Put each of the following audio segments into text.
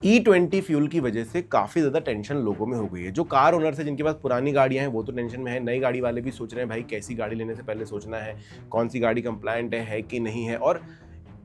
E20 fuel की वजह से काफ़ी ज़्यादा टेंशन लोगों में हो गई है। जो कार ओनर्स है जिनके पास पुरानी गाड़ियां हैं वो तो टेंशन में है, नई गाड़ी वाले भी सोच रहे हैं भाई कैसी गाड़ी लेने से पहले सोचना है, कौन सी गाड़ी कंप्लायंट है कि नहीं है और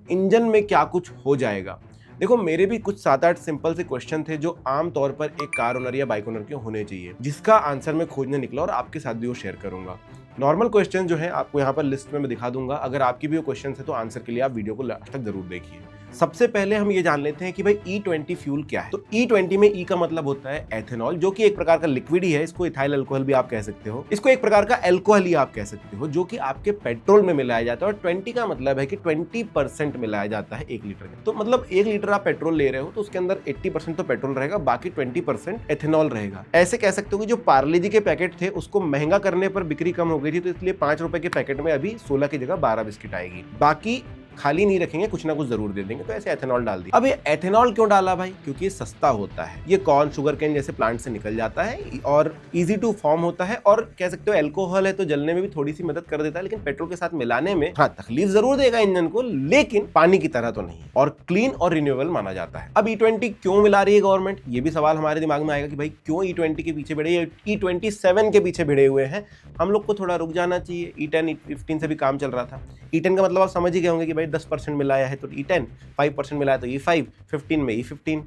इंजन में क्या कुछ हो जाएगा। देखो मेरे भी कुछ 7-8 सिंपल से क्वेश्चन थे जो आम तौर पर एक कार ओनर या बाइक ओनर के होने चाहिए, जिसका आंसर मैं खोजने निकला और आपके साथ भी वो शेयर करूंगा। नॉर्मल क्वेश्चन जो है आपको यहाँ पर लिस्ट में मैं दिखा दूंगा, अगर आपकी भी वो क्वेश्चन है तो आंसर के लिए आप वीडियो को लास्ट तक जरूर देखिए। सबसे पहले हम ये जान लेते हैं कि भाई E20 फ्यूल क्या है। तो E20 में E का मतलब होता है एथेनॉल, जो कि एक प्रकार का लिक्विड ही है। इसको इथाइल अल्कोहल भी आप कह सकते हो, इसको एक प्रकार का अल्कोहल ही आप कह सकते हो, जो कि आपके पेट्रोल में मिलाया जाता है। और 20 का मतलब है कि 20% मिलाया जाता है 1 लीटर में। तो मतलब 1 लीटर आप पेट्रोल ले रहे हो तो उसके अंदर 80% तो पेट्रोल रहेगा, बाकी 20% एथेनॉल रहेगा। ऐसे कह सकते हो कि जो पार्ले जी के पैकेट थे उसको महंगा करने पर बिक्री कम हो गई थी, तो इसलिए 5 रुपए के पैकेट में अभी 16 की जगह 12 बिस्किट आएगी। बाकी खाली नहीं रखेंगे, कुछ ना कुछ जरूर दे देंगे, तो ऐसे एथेनॉल डाल दिया। अब ये एथेनॉल क्यों डाला भाई? क्योंकि ये सस्ता होता है, ये कॉर्न शुगर केन जैसे प्लांट से निकल जाता है और इजी टू फॉर्म होता है, और कह सकते हो अल्कोहल है तो जलने में भी थोड़ी सी मदद कर देता है, लेकिन पेट्रोल के साथ मिलाने में हाँ तकलीफ जरूर देगा इंजन को, लेकिन पानी की तरह तो नहीं, और क्लीन और रिन्यूएबल माना जाता है। अब E20 क्यों मिला रही है गवर्नमेंट? ये भी सवाल हमारे दिमाग में आएगा कि भाई क्यों E20 के पीछे भिड़े, E27 के पीछे भिड़े हुए हैं। हम लोग को थोड़ा रुक जाना चाहिए। E10 E15 से भी काम चल रहा था। E10 का मतलब आप समझ ही गए होंगे कि भाई 10% मिलाया है तो E10, 5% मिलाया तो E5, 15 में E15,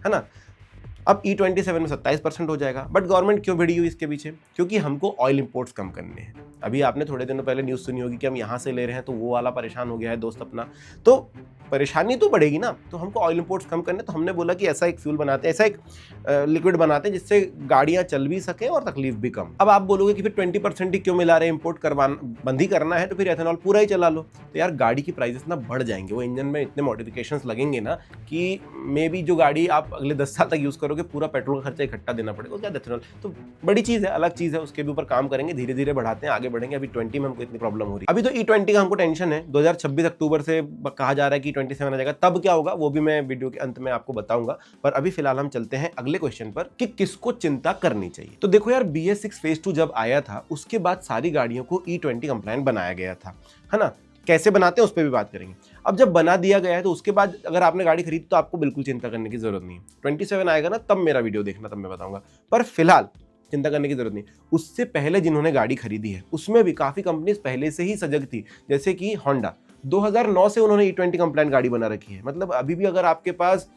है ना। अब E27 में 27% हो जाएगा। बट गवर्नमेंट क्यों भिड़ी हुई इसके पीछे? क्योंकि हमको ऑयल इंपोर्ट्स कम करने हैं। अभी आपने थोड़े दिनों पहले न्यूज़ सुनी होगी कि हम यहाँ से ले रहे हैं तो वो वाला परेशान हो गया है दोस्त अपना, तो परेशानी तो बढ़ेगी ना। तो हमको ऑयल इंपोर्ट्स कम करने, तो हमने बोला कि ऐसा एक फ्यूल बनाते हैं, ऐसा एक लिक्विड बनाते हैं जिससे गाड़ियां चल भी सके और तकलीफ भी कम। अब आप बोलोगे कि फिर 20% ही क्यों मिला रहे, इंपोर्ट करवाना बंद ही करना है तो फिर एथेनॉल पूरा ही चला लो। तो यार गाड़ी की प्राइसेस ना बढ़ जाएंगे, वो इंजन में इतने मॉडिफिकेशंस लगेंगे ना कि मे बी जो गाड़ी आप अगले 10 साल तक यूज करोगे पूरा पेट्रोल का खर्चा इकट्ठा देना पड़ेगा। क्या एथेनॉल तो बड़ी चीज है, अलग चीज है, उसके भी ऊपर काम करेंगे, धीरे धीरे बढ़ाते हैं, आगे बढ़ेंगे। अभी 20 में हमको इतनी प्रॉब्लम हो रही है। अभी तो E20 का हमको टेंशन है, 2026 अक्टूबर से कहा जा रहा है कि 27 आ जाएगा, तब क्या होगा वो भी मैं वीडियो के अंत में आपको बताऊंगा। पर अभी फिलहाल हम चलते हैं अगले क्वेश्चन पर कि किसको चिंता करनी चाहिए। तो देखो यार, BS6 फेज 2 जब आया था उसके बाद सारी गाड़ियों को E20 कंप्लायंट बनाया गया था, है ना। कैसे बनाते हैं उस पर भी बात करेंगे। अब जब बना दिया गया है तो उसके बाद अगर आपने गाड़ी खरीदी तो आपको बिल्कुल चिंता करने की जरूरत नहीं है। 27 आएगा ना तब मेरा वीडियो देखना, तब मैं बताऊंगा। पर फिलहाल चिंता करने की जरूरत नहीं। उससे पहले जिन्होंने गाड़ी खरीदी है उसमें भी काफी कंपनीज पहले से ही सजग थी, जैसे कि होंडा 2009 से उन्होंने E20 कंप्लायंट गाड़ी बना रखी है। मतलब अभी भी अगर आपके पास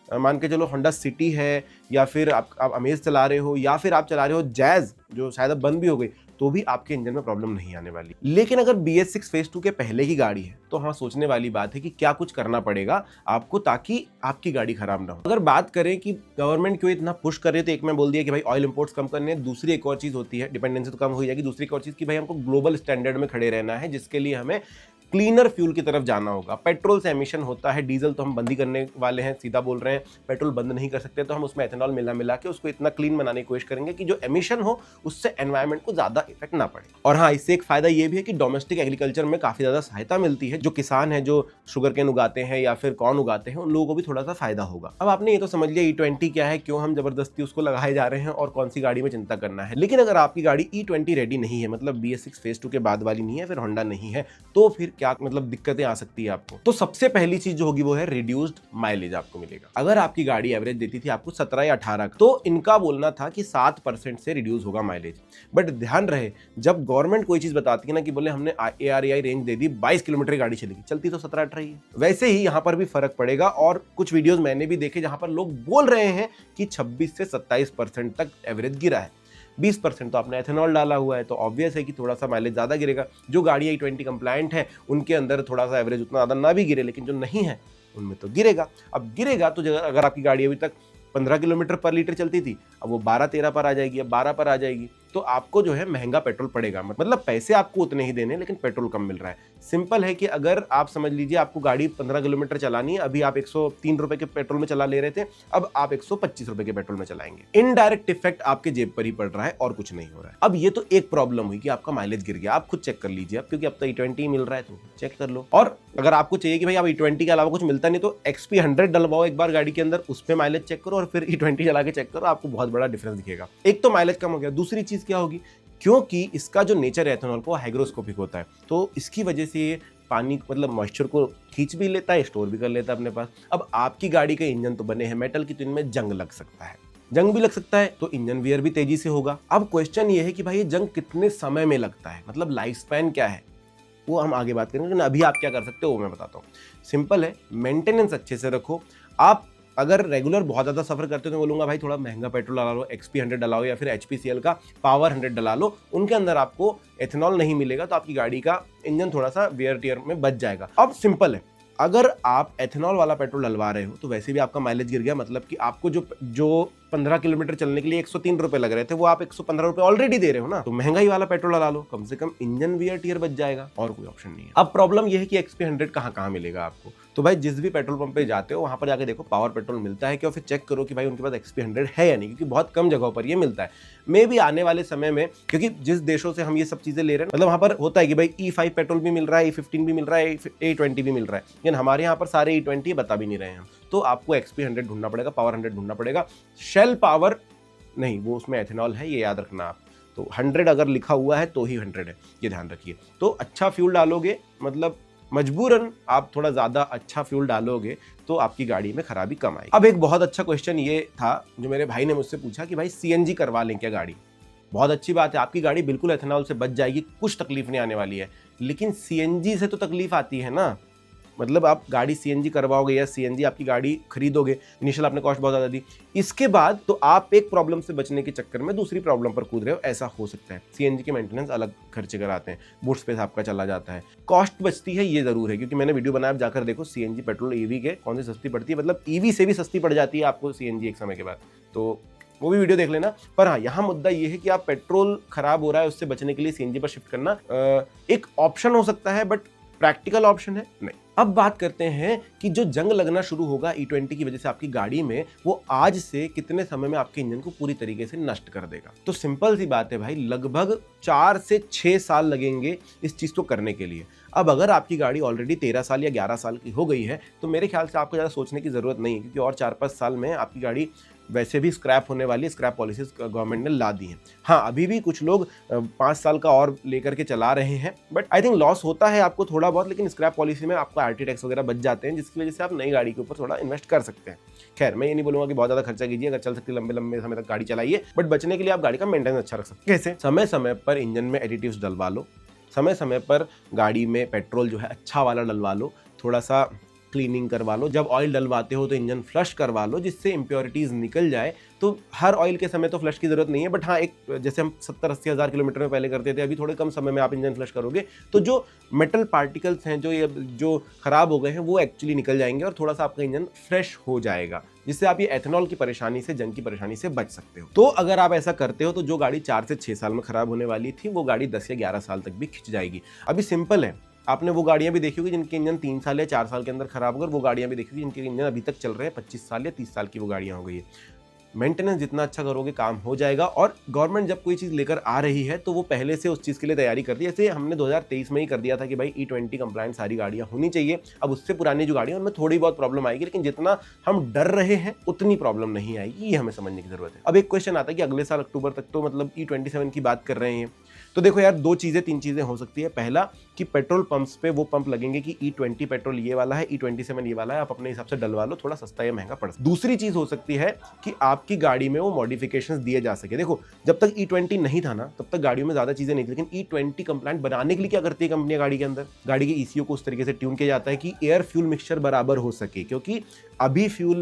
मान के चलो होंडा सिटी है, या फिर आप अमेज चला रहे हो, या फिर आप चला रहे हो जैज जो शायद अब बंद भी हो गई, तो भी आपके इंजन में प्रॉब्लम नहीं आने वाली। लेकिन अगर BS6 फेज 2 के पहले की गाड़ी है तो हाँ सोचने वाली बात है कि क्या कुछ करना पड़ेगा आपको ताकि आपकी गाड़ी खराब ना हो। अगर बात करें कि गवर्नमेंट क्यों इतना पुश कर रही है, तो एक मैं बोल दिया कि भाई ऑयल इंपोर्ट्स कम करने, दूसरी एक और चीज होती है, डिपेंडेंसी तो कम हो जाएगी, दूसरी एक और चीज कि भाई हमको ग्लोबल स्टैंडर्ड में खड़े रहना है, जिसके लिए हमें क्लीनर फ्यूल की तरफ जाना होगा। पेट्रोल से एमिशन होता है, डीजल तो हम बंद ही करने वाले हैं, सीधा बोल रहे हैं, पेट्रोल बंद नहीं कर सकते, तो हम उसमें एथेनॉल मिला के उसको इतना क्लीन बनाने की कोशिश करेंगे कि जो एमिशन हो उससे एनवायरनमेंट को ज्यादा इफेक्ट ना पड़े। और हाँ, इससे एक फायदा ये भी है कि डोमेस्टिक एग्रीकल्चर में काफी ज्यादा सहायता मिलती है। जो किसान है जो शुगर केन उगाते हैं या फिर कॉर्न उगाते हैं, उन लोगों को भी थोड़ा सा फायदा होगा। अब आपने ये तो समझ लिया E20 क्या है, क्यों हम जबरदस्ती उसको लगाए जा रहे हैं और कौन सी गाड़ी में चिंता करना है। लेकिन अगर आपकी गाड़ी E20 रेडी नहीं है, मतलब BS6 फेज 2 के बाद वाली नहीं है, फिर होंडा नहीं है, तो फिर क्या मतलब दिक्कतें आ सकती है आपको। तो सबसे पहली चीज जो होगी वो है रिड्यूस्ड माइलेज आपको मिलेगा। अगर आपकी गाड़ी एवरेज देती थी आपको 17 या 18, तो इनका बोलना था कि 7% से रिड्यूस होगा माइलेज। बट ध्यान रहे, जब गवर्नमेंट कोई चीज बताती है ना कि बोले हमने ARAI रेंज दे दी, 22 किलोमीटर की गाड़ी चलेगी, चलती तो 17-18 ही है। वैसे ही यहां पर भी फर्क पड़ेगा, और कुछ वीडियोस मैंने भी देखे जहां पर लोग बोल रहे हैं कि 26 से 27% तक एवरेज गिरा है। 20% तो आपने एथेनॉल डाला हुआ है, तो ऑब्वियस है कि थोड़ा सा माइलेज ज़्यादा गिरेगा। जो गाड़ियाँ E20 कंप्लायंट है उनके अंदर थोड़ा सा एवरेज उतना ज़्यादा ना भी गिरे, लेकिन जो नहीं है उनमें तो गिरेगा। अब गिरेगा तो अगर आपकी गाड़ी अभी तक 15 किलोमीटर पर लीटर चलती थी, अब वो 12-13 पर आ जाएगी, अब 12 पर आ जाएगी, तो आपको जो है महंगा पेट्रोल पड़ेगा। मतलब पैसे आपको उतने ही देने, लेकिन पेट्रोल कम मिल रहा है। सिंपल है कि अगर आप समझ लीजिए आपको गाड़ी 15 किलोमीटर चलानी है, अभी आप 103 रुपए के पेट्रोल में चला ले रहे थे, अब आप 125 रुपए के पेट्रोल में चलाएंगे। इनडायरेक्ट इफेक्ट आपके जेब पर ही पड़ रहा है और कुछ नहीं हो रहा है। अब ये तो एक प्रॉब्लम हुई कि आपका माइलेज गिर गया, आप खुद चेक कर लीजिए अब, क्योंकि अब तो E20 मिल रहा है तो चेक कर लो। और अगर आपको चाहिए कि भाई आप E20 के अलावा कुछ मिलता नहीं, तो XP100 डलवाओ एक बार गाड़ी के अंदर, उस पर माइलेज चेक करो और फिर E20 चला के चेक करो, आपको बहुत बड़ा डिफरेंस दिखेगा। एक तो माइलेज कम हो गया, दूसरी चीज क्या होगी, क्योंकि इसका जो नेचर है एथेनॉल को हाइग्रोस्कोपिक होता है, तो इसकी वजह से पानी मतलब मॉइस्चर को खींच भी लेता है, स्टोर भी कर लेता है अपने पास। अब आपकी गाड़ी के इंजन तो बने हैं मेटल की, तो इनमें जंग लग सकता है, जंग भी लग सकता है तो इंजन वियर भी तेजी से होगा। अब क्वेश्चन ये है कि भाई ये जंग कितने समय में लगता है, मतलब लाइफ स्पैन क्या है, वो हम आगे बात करेंगे। लेकिन अभी आप क्या कर सकते हो वो मैं बताता हूँ। सिंपल है, मेंटेनेंस अच्छे से रखो। आप अगर रेगुलर बहुत ज़्यादा सफर करते हो तो बोलूँगा भाई थोड़ा महंगा पेट्रोल डला लो, XP100 डलाओ या फिर HPCL का पावर 100 डला लो। उनके अंदर आपको एथेनॉल नहीं मिलेगा तो आपकी गाड़ी का इंजन थोड़ा सा वेयर टियर में बच जाएगा। अब सिंपल है, अगर आप एथेनॉल वाला पेट्रोल डलवा रहे हो तो वैसे भी आपका माइलेज गिर गया, मतलब कि आपको जो 15 किलोमीटर चलने के लिए 103 रुपए लग रहे थे वो आप 115 रुपए ऑलरेडी दे रहे हो ना, तो महंगाई वाला पेट्रोल डला लो, कम से कम इंजन वियर टियर बच जाएगा, और कोई ऑप्शन नहीं है। अब प्रॉब्लम यह है कि XP100 कहाँ मिलेगा आपको, तो भाई जिस भी पेट्रोल पंप पे जाते हो वहां पर जाके देखो पावर पेट्रोल मिलता है क्या, फिर चेक करो कि भाई उनके पास XP100 है या नहीं, क्योंकि बहुत कम जगहों पर ये मिलता है। मे भी आने वाले समय में, क्योंकि जिस देशों से हम ये सब चीजें ले रहे हैं मतलब वहां पर होता है कि भाई E5 पेट्रोल भी मिल रहा है, E15 भी मिल रहा है, A20 भी मिल रहा है, लेकिन हमारे यहाँ पर सारे E20 बता भी नहीं रहे हैं, तो आपको XP100 ढूंढना पड़ेगा, पावर 100 ढूंढना पड़ेगा। शेल पावर नहीं, वो उसमें एथेनॉल है, ये याद रखना आप। तो 100 अगर लिखा हुआ है तो ही 100 है, ये ध्यान रखिए। तो अच्छा फ्यूल डालोगे, मतलब मजबूरन आप थोड़ा ज्यादा अच्छा फ्यूल डालोगे तो आपकी गाड़ी में खराबी कम आएगी। अब एक बहुत अच्छा क्वेश्चन ये था जो मेरे भाई ने मुझसे पूछा कि भाई CNG करवा लें क्या गाड़ी। बहुत अच्छी बात है, आपकी गाड़ी बिल्कुल एथेनॉल से बच जाएगी, कुछ तकलीफ नहीं आने वाली है, लेकिन CNG से तो तकलीफ आती है ना। मतलब आप गाड़ी CNG करवाओगे या CNG आपकी गाड़ी खरीदोगे, इनिशियल आपने कॉस्ट बहुत ज़्यादा दी, इसके बाद तो आप एक प्रॉब्लम से बचने के चक्कर में दूसरी प्रॉब्लम पर कूद रहे हो, ऐसा हो सकता है। CNG के मेंटेनेंस अलग खर्चे कराते हैं, बूट स्पेस आपका चला जाता है, कॉस्ट बचती है, ये जरूर है, क्योंकि मैंने वीडियो बनाया, जाकर देखो CNG पेट्रोल EV के कौन सी सस्ती पड़ती है, मतलब EV से भी सस्ती पड़ जाती है आपको CNG एक समय के बाद, तो वो भी वीडियो देख लेना। पर हाँ, यहाँ मुद्दा ये है कि आप पेट्रोल खराब हो रहा है उससे बचने के लिए CNG पर शिफ्ट करना एक ऑप्शन हो सकता है, बट प्रैक्टिकल ऑप्शन है नहीं। अब बात करते हैं कि जो जंग लगना शुरू होगा E20 की वजह से आपकी गाड़ी में, वो आज से कितने समय में आपके इंजन को पूरी तरीके से नष्ट कर देगा। तो सिंपल सी बात है भाई, लगभग 4 से 6 साल लगेंगे इस चीज को करने के लिए। अब अगर आपकी गाड़ी ऑलरेडी 13 साल या 11 साल की हो गई है तो मेरे ख्याल से आपको ज़्यादा सोचने की जरूरत नहीं है, क्योंकि और 4-5 साल में आपकी गाड़ी वैसे भी स्क्रैप होने वाली है, स्क्रैप पॉलिसीज गवर्नमेंट ने ला दी हैं। हाँ, अभी भी कुछ लोग 5 साल का और लेकर के चला रहे हैं, बट आई थिंक लॉस होता है आपको थोड़ा बहुत, लेकिन स्क्रैप पॉलिसी में आपको RT टैक्स वगैरह बच जाते हैं, जिसकी वजह से आप नई गाड़ी के ऊपर थोड़ा इन्वेस्ट कर सकते हैं। खैर, मैं ये नहीं बोलूंगा कि बहुत ज़्यादा खर्चा कीजिए, अगर चल सकती लंबे लंबे समय तक गाड़ी चलाइए, बट बचने के लिए आप गाड़ी का मेंटेनेंस अच्छा रख सकते हैं। कैसे? समय समय पर इंजन में एडिटिव्स डलवा लो, समय समय पर गाड़ी में पेट्रोल जो है अच्छा वाला डलवा लो, थोड़ा सा क्लीनिंग करवा लो, जब ऑयल डलवाते हो तो इंजन फ्लश करवा लो जिससे इंप्योरिटीज निकल जाए। तो हर ऑयल के समय तो फ्लश की जरूरत नहीं है, बट हाँ, एक जैसे हम 70-80 हज़ार किलोमीटर में पहले करते थे, अभी थोड़े कम समय में आप इंजन फ्लश करोगे तो जो मेटल पार्टिकल्स हैं जो खराब हो गए हैं वो एक्चुअली निकल जाएंगे और थोड़ा सा आपका इंजन फ्रेश हो जाएगा, जिससे आप ये एथेनॉल की परेशानी से, जंग की परेशानी से बच सकते हो। तो अगर आप ऐसा करते हो तो जो गाड़ी 4 से 6 साल में खराब होने वाली थी वो गाड़ी 10 या 11 साल तक भी खिंच जाएगी। अभी सिंपल है, आपने वो गाड़ियां भी देखी होगी जिनके इंजन 3 साल या 4 साल के अंदर खराब हो गए, वो गाड़ियां भी देखी होगी जिनके इंजन अभी तक चल रहे हैं, 25 साल या 30 साल की वो गाड़ियां हो गई है। मेंटेनेंस जितना अच्छा करोगे काम हो जाएगा, और गवर्नमेंट जब कोई चीज़ लेकर आ रही है तो वो पहले से उस चीज़ के लिए तैयारी करती है। जैसे हमने 2023 में ही कर दिया था कि भाई E20 कंप्लायंट सारी गाड़ियां होनी चाहिए। अब उससे पुरानी जो गाड़ियां उनमें थोड़ी बहुत प्रॉब्लम आएगी, लेकिन जितना हम डर रहे हैं उतनी प्रॉब्लम नहीं आएगी, ये हमें समझने की जरूरत है। अब एक क्वेश्चन आता है कि अगले साल अक्टूबर तक तो मतलब E27 की बात कर रहे हैं, तो देखो यार, 3 चीजें हो सकती है। पहला कि पेट्रोल पंप्स पे वो पंप लगेंगे कि E20 पेट्रोल ये वाला है, E27 ये वाला है, आप अपने हिसाब से डलवा लो, थोड़ा सस्ता या महंगा पड़ सकता है। दूसरी चीज हो सकती है कि आपकी गाड़ी में वो मॉडिफिकेशंस दिए जा सके। देखो, जब तक E20 नहीं था ना तब तक गाड़ियों में ज्यादा चीजें नहीं थी, लेकिन E20 कंप्लायंट बनाने के लिए क्या करती है कंपनियां गाड़ी के अंदर, गाड़ी के ECU को उस तरीके से ट्यून किया जाता है कि एयर फ्यूल मिक्सचर बराबर हो सके, क्योंकि अभी फ्यूल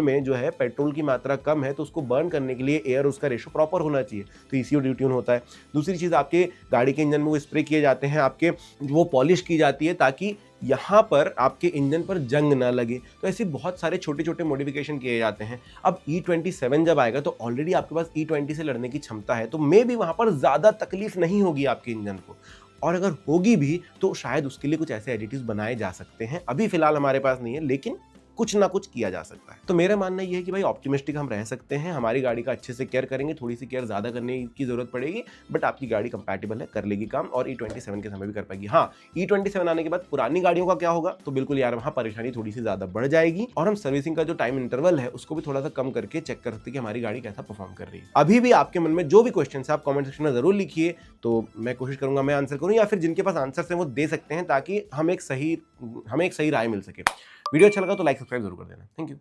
में जो है पेट्रोल की मात्रा कम है, तो उसको बर्न करने के लिए एयर उसका रेशो प्रॉपर होना चाहिए, तो ECU ट्यून होता है। दूसरी चीज, आपके गाड़ी के इंजन में वो स्प्रे किए जाते हैं, आपके वो पॉलिश की जाती है ताकि यहाँ पर आपके इंजन पर जंग ना लगे। तो ऐसे बहुत सारे छोटे छोटे मॉडिफिकेशन किए जाते हैं। अब E27 जब आएगा तो ऑलरेडी आपके पास E20 से लड़ने की क्षमता है, तो मे भी वहां पर ज्यादा तकलीफ नहीं होगी आपके इंजन को, और अगर होगी भी तो शायद उसके लिए कुछ ऐसे एडिटिव्स बनाए जा सकते हैं। अभी फिलहाल हमारे पास नहीं है, लेकिन कुछ ना कुछ किया जा सकता है। तो मेरा मानना ये है कि भाई ऑप्टिमिस्टिक हम रह सकते हैं, हमारी गाड़ी का अच्छे से केयर करेंगे, थोड़ी सी केयर ज़्यादा करने की जरूरत पड़ेगी, बट आपकी गाड़ी कंपैटिबल है, कर लेगी काम और E27 के समय भी कर पाएगी। हाँ, E27 आने के बाद पुरानी गाड़ियों का क्या होगा, तो बिल्कुल यार वहाँ परेशानी थोड़ी सी ज़्यादा बढ़ जाएगी और हम सर्विसिंग का जो टाइम इंटरवल है उसको भी थोड़ा सा कम करके चेक कर सकते हैं कि हमारी गाड़ी कैसा परफॉर्म कर रही है। अभी भी आपके मन में जो भी क्वेश्चन है आप कमेंट सेक्शन में जरूर लिखिए, तो मैं कोशिश करूंगा मैं आंसर करूं, या फिर जिनके पास आंसर है वो दे सकते हैं, ताकि हमें एक सही राय मिल सके। वीडियो अच्छा लगा तो लाइक सब्सक्राइब जरूर कर देना। Thank you.